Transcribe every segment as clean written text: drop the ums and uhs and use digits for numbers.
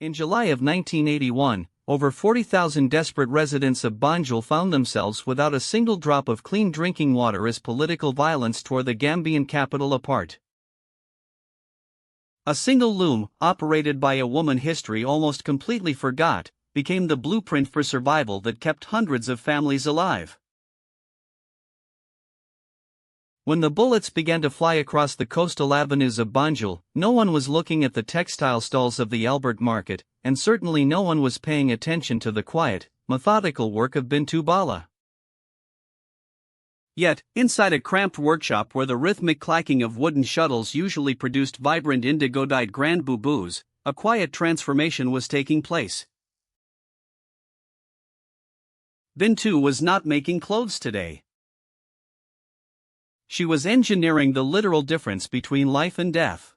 In July of 1981, over 40,000 desperate residents of Banjul found themselves without a single drop of clean drinking water as political violence tore the Gambian capital apart. A single loom, operated by a woman history almost completely forgot, became the blueprint for survival that kept hundreds of families alive. When the bullets began to fly across the coastal avenues of Banjul, no one was looking at the textile stalls of the Albert market, and certainly no one was paying attention to the quiet, methodical work of Bintou Bala. Yet, inside a cramped workshop where the rhythmic clacking of wooden shuttles usually produced vibrant indigo-dyed grand boubous, a quiet transformation was taking place. Bintou was not making clothes today. She was engineering the literal difference between life and death.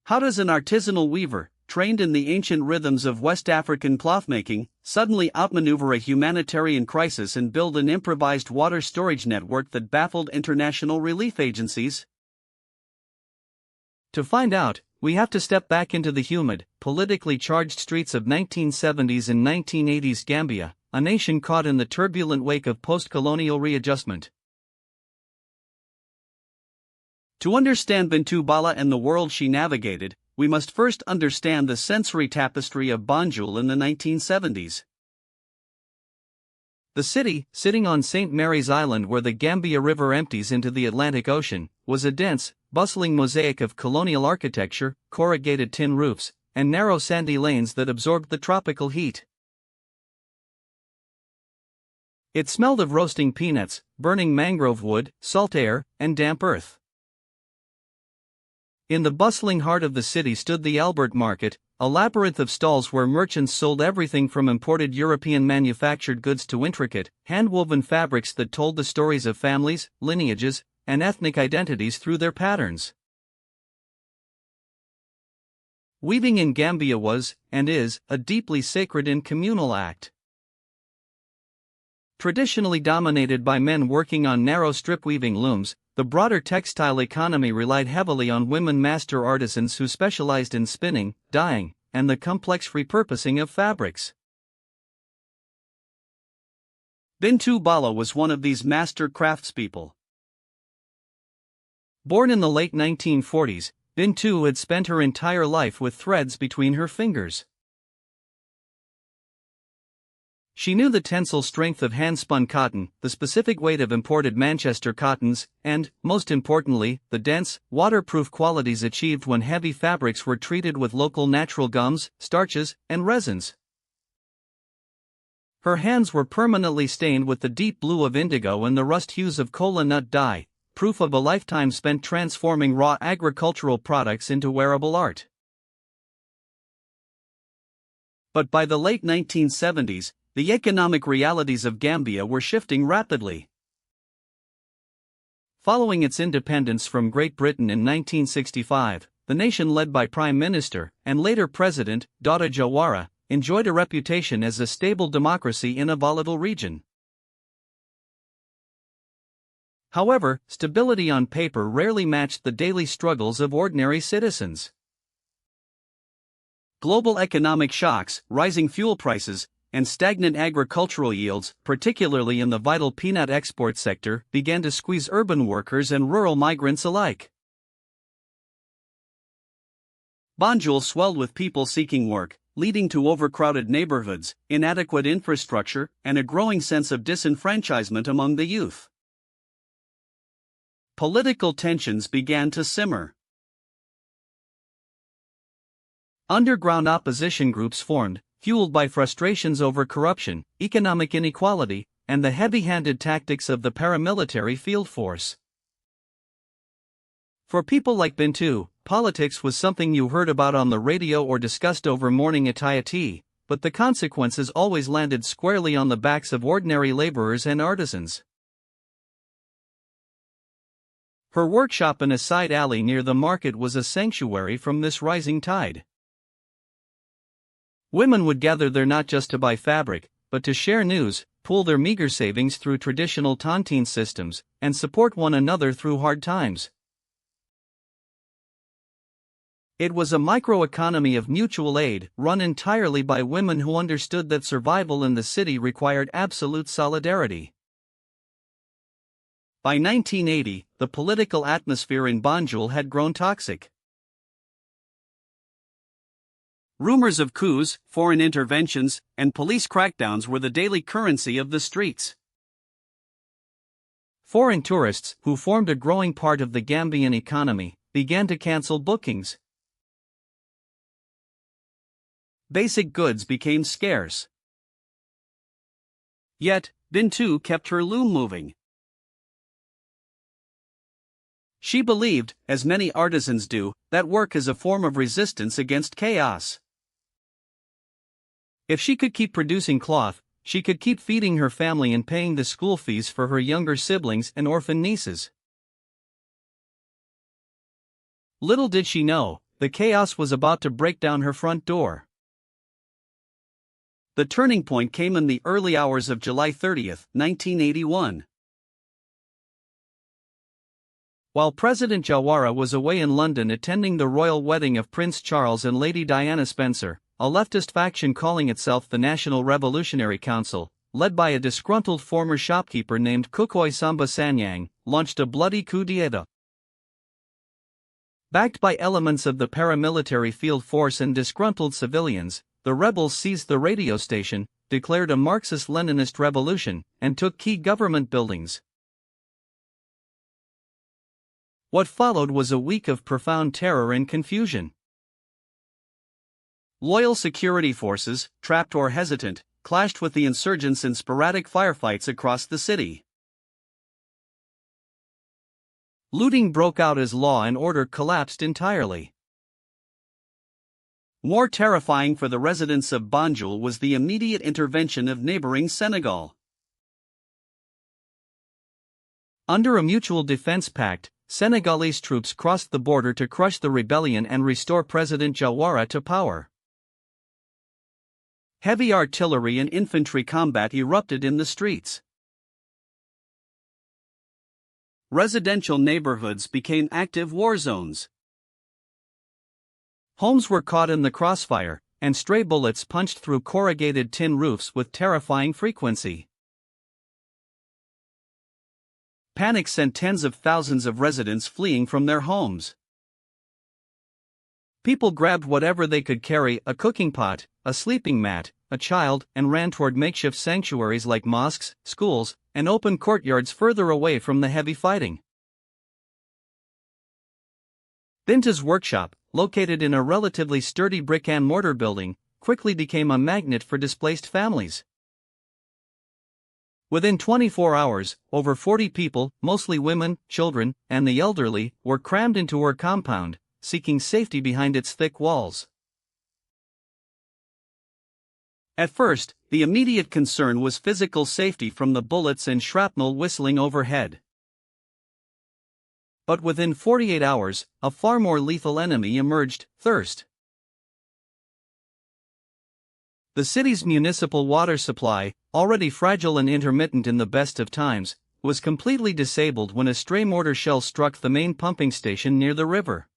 How does an artisanal weaver, trained in the ancient rhythms of West African clothmaking, suddenly outmaneuver a humanitarian crisis and build an improvised water storage network that baffled international relief agencies? To find out, we have to step back into the humid, politically charged streets of 1970s and 1980s Gambia, a nation caught in the turbulent wake of post-colonial readjustment. To understand Bintou Bala and the world she navigated, we must first understand the sensory tapestry of Banjul in the 1970s. The city, sitting on St. Mary's Island where the Gambia River empties into the Atlantic Ocean, was a dense, bustling mosaic of colonial architecture, corrugated tin roofs, and narrow sandy lanes that absorbed the tropical heat. It smelled of roasting peanuts, burning mangrove wood, salt air, and damp earth. In the bustling heart of the city stood the Albert Market, a labyrinth of stalls where merchants sold everything from imported European manufactured goods to intricate, hand-woven fabrics that told the stories of families, lineages, and ethnic identities through their patterns. Weaving in Gambia was, and is, a deeply sacred and communal act. Traditionally dominated by men working on narrow strip-weaving looms, the broader textile economy relied heavily on women master artisans who specialized in spinning, dyeing, and the complex repurposing of fabrics. Bintou Bala was one of these master craftspeople. Born in the late 1940s, Bintou had spent her entire life with threads between her fingers. She knew the tensile strength of hand-spun cotton, the specific weight of imported Manchester cottons, and, most importantly, the dense, waterproof qualities achieved when heavy fabrics were treated with local natural gums, starches, and resins. Her hands were permanently stained with the deep blue of indigo and the rust hues of kola nut dye, proof of a lifetime spent transforming raw agricultural products into wearable art. But by the late 1970s, the economic realities of Gambia were shifting rapidly. Following its independence from Great Britain in 1965, the nation led by Prime Minister, and later President, Dawda Jawara, enjoyed a reputation as a stable democracy in a volatile region. However, stability on paper rarely matched the daily struggles of ordinary citizens. Global economic shocks, rising fuel prices, and stagnant agricultural yields, particularly in the vital peanut export sector, began to squeeze urban workers and rural migrants alike. Banjul swelled with people seeking work, leading to overcrowded neighborhoods, inadequate infrastructure, and a growing sense of disenfranchisement among the youth. Political tensions began to simmer. Underground opposition groups formed, fueled by frustrations over corruption, economic inequality, and the heavy-handed tactics of the paramilitary field force. For people like Bintou, politics was something you heard about on the radio or discussed over morning ataya tea, but the consequences always landed squarely on the backs of ordinary laborers and artisans. Her workshop in a side alley near the market was a sanctuary from this rising tide. Women would gather there not just to buy fabric, but to share news, pool their meager savings through traditional tontine systems, and support one another through hard times. It was a microeconomy of mutual aid, run entirely by women who understood that survival in the city required absolute solidarity. By 1980, the political atmosphere in Banjul had grown toxic. Rumors of coups, foreign interventions, and police crackdowns were the daily currency of the streets. Foreign tourists, who formed a growing part of the Gambian economy, began to cancel bookings. Basic goods became scarce. Yet, Bintou kept her loom moving. She believed, as many artisans do, that work is a form of resistance against chaos. If she could keep producing cloth, she could keep feeding her family and paying the school fees for her younger siblings and orphan nieces. Little did she know, the chaos was about to break down her front door. The turning point came in the early hours of July 30, 1981. While President Jawara was away in London attending the royal wedding of Prince Charles and Lady Diana Spencer, a leftist faction calling itself the National Revolutionary Council, led by a disgruntled former shopkeeper named Kukoy Samba Sanyang, launched a bloody coup d'état. Backed by elements of the paramilitary field force and disgruntled civilians, the rebels seized the radio station, declared a Marxist-Leninist revolution, and took key government buildings. What followed was a week of profound terror and confusion. Loyal security forces, trapped or hesitant, clashed with the insurgents in sporadic firefights across the city. Looting broke out as law and order collapsed entirely. More terrifying for the residents of Banjul was the immediate intervention of neighboring Senegal. Under a mutual defense pact, Senegalese troops crossed the border to crush the rebellion and restore President Jawara to power. Heavy artillery and infantry combat erupted in the streets. Residential neighborhoods became active war zones. Homes were caught in the crossfire, and stray bullets punched through corrugated tin roofs with terrifying frequency. Panic sent tens of thousands of residents fleeing from their homes. People grabbed whatever they could carry, a cooking pot, a sleeping mat, a child, and ran toward makeshift sanctuaries like mosques, schools, and open courtyards further away from the heavy fighting. Bintou's workshop, located in a relatively sturdy brick and mortar building, quickly became a magnet for displaced families. Within 24 hours, over 40 people, mostly women, children, and the elderly, were crammed into her compound, seeking safety behind its thick walls. At first, the immediate concern was physical safety from the bullets and shrapnel whistling overhead. But within 48 hours, a far more lethal enemy emerged: thirst. The city's municipal water supply, already fragile and intermittent in the best of times, was completely disabled when a stray mortar shell struck the main pumping station near the river.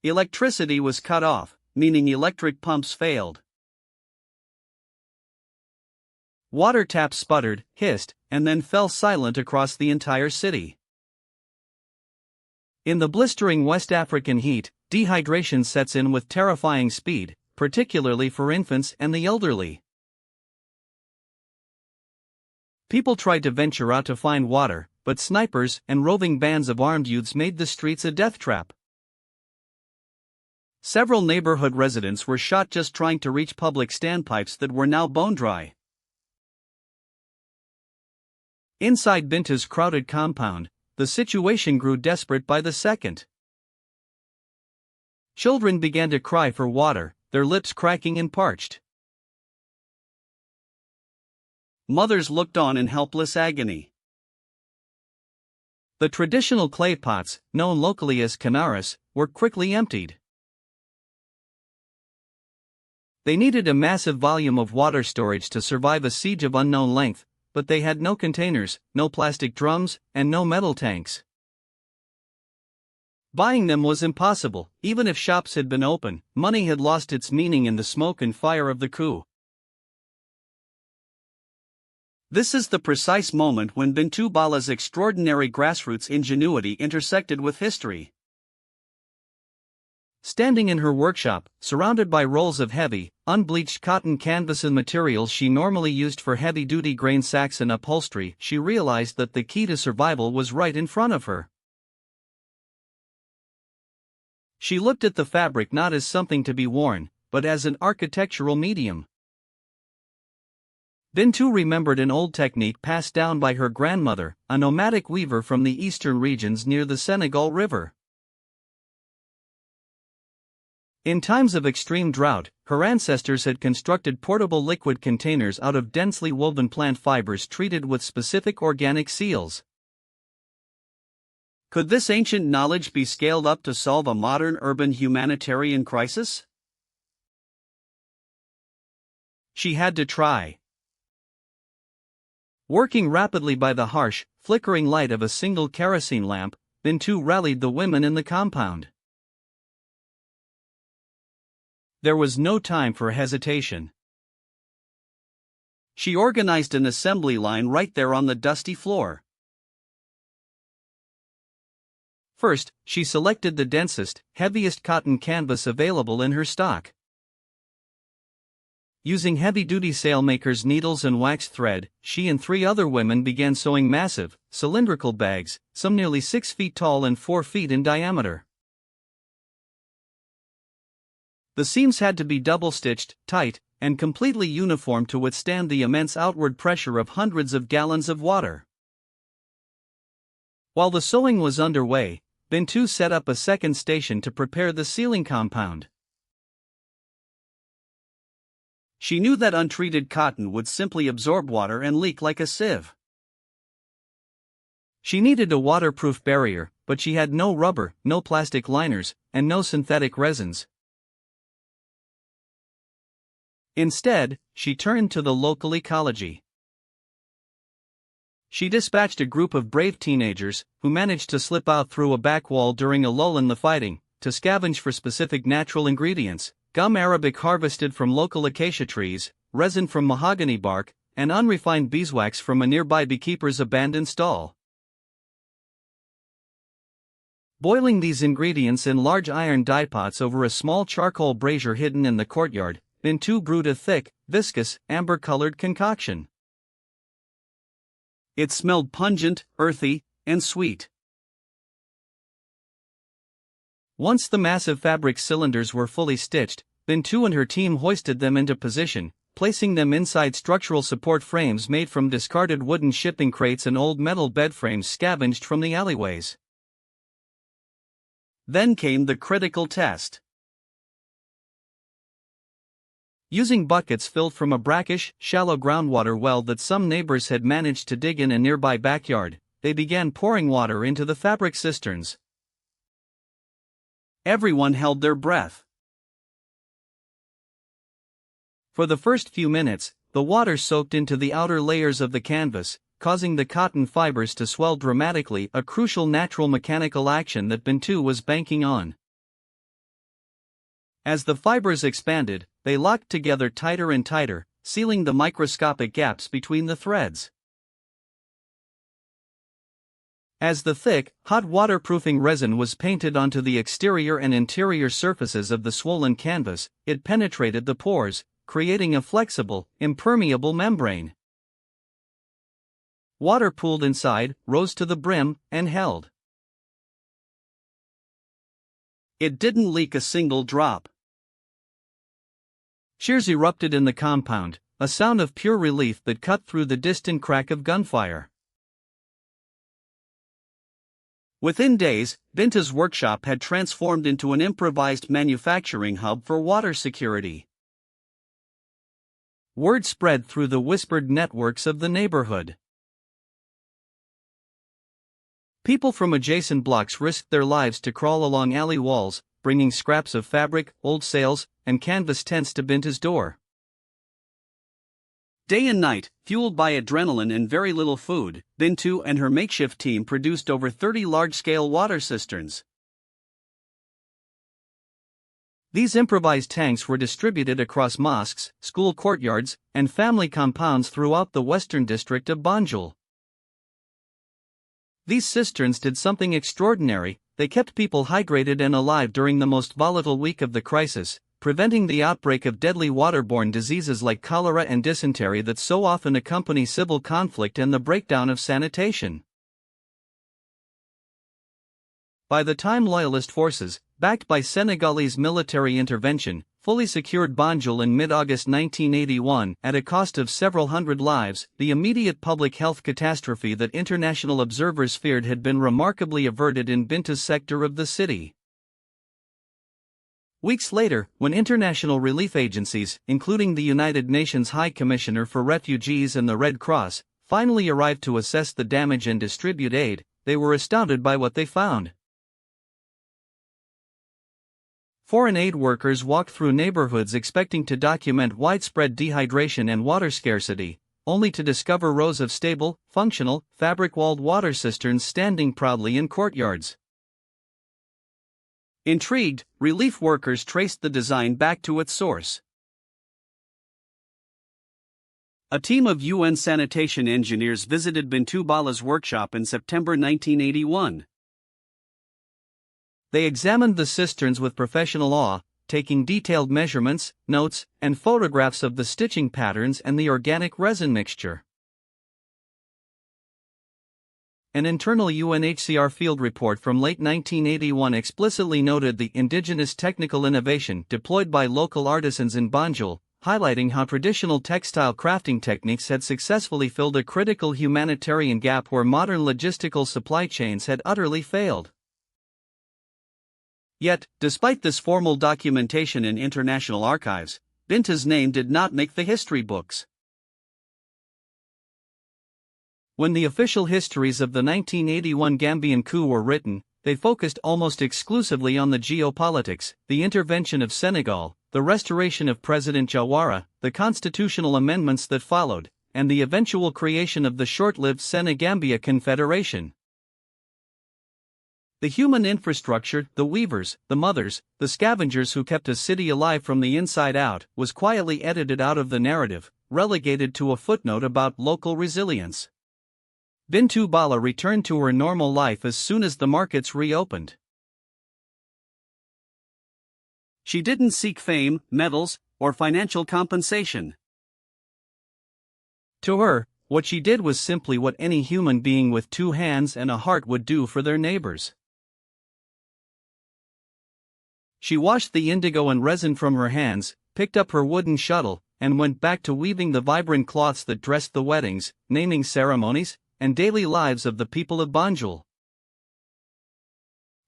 Electricity was cut off, meaning electric pumps failed. Water taps sputtered, hissed, and then fell silent across the entire city. In the blistering West African heat, dehydration sets in with terrifying speed, particularly for infants and the elderly. People tried to venture out to find water, but snipers and roving bands of armed youths made the streets a death trap. Several neighborhood residents were shot just trying to reach public standpipes that were now bone dry. Inside Bintou's crowded compound, the situation grew desperate by the second. Children began to cry for water, their lips cracking and parched. Mothers looked on in helpless agony. The traditional clay pots, known locally as canaras, were quickly emptied. They needed a massive volume of water storage to survive a siege of unknown length, but they had no containers, no plastic drums, and no metal tanks. Buying them was impossible. Even if shops had been open, money had lost its meaning in the smoke and fire of the coup. This is the precise moment when Bintou Bala's extraordinary grassroots ingenuity intersected with history. Standing in her workshop, surrounded by rolls of heavy, unbleached cotton canvas and materials she normally used for heavy-duty grain sacks and upholstery, she realized that the key to survival was right in front of her. She looked at the fabric not as something to be worn, but as an architectural medium. Bintou remembered an old technique passed down by her grandmother, a nomadic weaver from the eastern regions near the Senegal River. In times of extreme drought, her ancestors had constructed portable liquid containers out of densely woven plant fibers treated with specific organic seals. Could this ancient knowledge be scaled up to solve a modern urban humanitarian crisis? She had to try. Working rapidly by the harsh, flickering light of a single kerosene lamp, Bintou rallied the women in the compound. There was no time for hesitation. She organized an assembly line right there on the dusty floor. First, she selected the densest, heaviest cotton canvas available in her stock. Using heavy-duty sailmaker's needles and wax thread, she and 3 other women began sewing massive, cylindrical bags, some nearly 6 feet tall and 4 feet in diameter. The seams had to be double-stitched, tight, and completely uniform to withstand the immense outward pressure of hundreds of gallons of water. While the sewing was underway, Bintou set up a second station to prepare the sealing compound. She knew that untreated cotton would simply absorb water and leak like a sieve. She needed a waterproof barrier, but she had no rubber, no plastic liners, and no synthetic resins. Instead, she turned to the local ecology. She dispatched a group of brave teenagers, who managed to slip out through a back wall during a lull in the fighting, to scavenge for specific natural ingredients: gum arabic harvested from local acacia trees, resin from mahogany bark, and unrefined beeswax from a nearby beekeeper's abandoned stall. Boiling these ingredients in large iron dye pots over a small charcoal brazier hidden in the courtyard, Bintou brewed a thick, viscous, amber-colored concoction. It smelled pungent, earthy, and sweet. Once the massive fabric cylinders were fully stitched, Bintou and her team hoisted them into position, placing them inside structural support frames made from discarded wooden shipping crates and old metal bed frames scavenged from the alleyways. Then came the critical test. Using buckets filled from a brackish, shallow groundwater well that some neighbors had managed to dig in a nearby backyard, they began pouring water into the fabric cisterns. Everyone held their breath. For the first few minutes, the water soaked into the outer layers of the canvas, causing the cotton fibers to swell dramatically, a crucial natural mechanical action that Bintou was banking on. As the fibers expanded, they locked together tighter and tighter, sealing the microscopic gaps between the threads. As the thick, hot waterproofing resin was painted onto the exterior and interior surfaces of the swollen canvas, it penetrated the pores, creating a flexible, impermeable membrane. Water pooled inside, rose to the brim, and held. It didn't leak a single drop. Cheers erupted in the compound, a sound of pure relief that cut through the distant crack of gunfire. Within days, Bintou's workshop had transformed into an improvised manufacturing hub for water security. Word spread through the whispered networks of the neighborhood. People from adjacent blocks risked their lives to crawl along alley walls, bringing scraps of fabric, old sails, and canvas tents to Bintou's door. Day and night, fueled by adrenaline and very little food, Bintou and her makeshift team produced over 30 large-scale water cisterns. These improvised tanks were distributed across mosques, school courtyards, and family compounds throughout the western district of Banjul. These cisterns did something extraordinary. They kept people hydrated and alive during the most volatile week of the crisis, preventing the outbreak of deadly waterborne diseases like cholera and dysentery that so often accompany civil conflict and the breakdown of sanitation. By the time Loyalist forces, backed by Senegalese military intervention, fully secured Banjul in mid-August 1981 at a cost of several hundred lives, the immediate public health catastrophe that international observers feared had been remarkably averted in Bintou's sector of the city. Weeks later, when international relief agencies, including the United Nations High Commissioner for Refugees and the Red Cross, finally arrived to assess the damage and distribute aid, they were astounded by what they found. Foreign aid workers walked through neighborhoods expecting to document widespread dehydration and water scarcity, only to discover rows of stable, functional, fabric-walled water cisterns standing proudly in courtyards. Intrigued, relief workers traced the design back to its source. A team of UN sanitation engineers visited Bintou Bala's workshop in September 1981. They examined the cisterns with professional awe, taking detailed measurements, notes, and photographs of the stitching patterns and the organic resin mixture. An internal UNHCR field report from late 1981 explicitly noted the indigenous technical innovation deployed by local artisans in Banjul, highlighting how traditional textile crafting techniques had successfully filled a critical humanitarian gap where modern logistical supply chains had utterly failed. Yet, despite this formal documentation in international archives, Bintou's name did not make the history books. When the official histories of the 1981 Gambian coup were written, they focused almost exclusively on the geopolitics, the intervention of Senegal, the restoration of President Jawara, the constitutional amendments that followed, and the eventual creation of the short-lived Senegambia Confederation. The human infrastructure, the weavers, the mothers, the scavengers who kept a city alive from the inside out, was quietly edited out of the narrative, relegated to a footnote about local resilience. Bintou Bala returned to her normal life as soon as the markets reopened. She didn't seek fame, medals, or financial compensation. To her, what she did was simply what any human being with two hands and a heart would do for their neighbors. She washed the indigo and resin from her hands, picked up her wooden shuttle, and went back to weaving the vibrant cloths that dressed the weddings, naming ceremonies, and daily lives of the people of Banjul.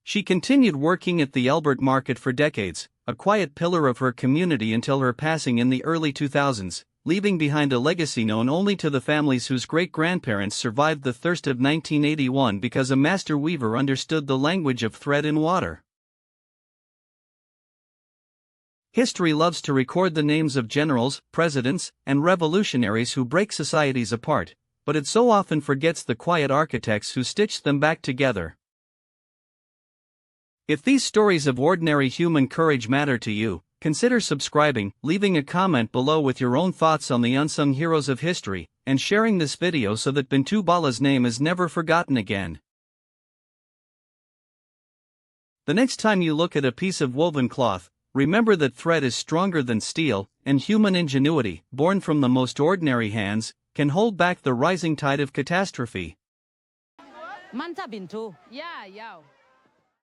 She continued working at the Albert Market for decades, a quiet pillar of her community until her passing in the early 2000s, leaving behind a legacy known only to the families whose great-grandparents survived the thirst of 1981 because a master weaver understood the language of thread and water. History loves to record the names of generals, presidents, and revolutionaries who break societies apart, but it so often forgets the quiet architects who stitched them back together. If these stories of ordinary human courage matter to you, consider subscribing, leaving a comment below with your own thoughts on the unsung heroes of history, and sharing this video so that Bintou Bala's name is never forgotten again. The next time you look at a piece of woven cloth, remember that thread is stronger than steel, and human ingenuity, born from the most ordinary hands, can hold back the rising tide of catastrophe. Manta Bintou. Yeah, yeah.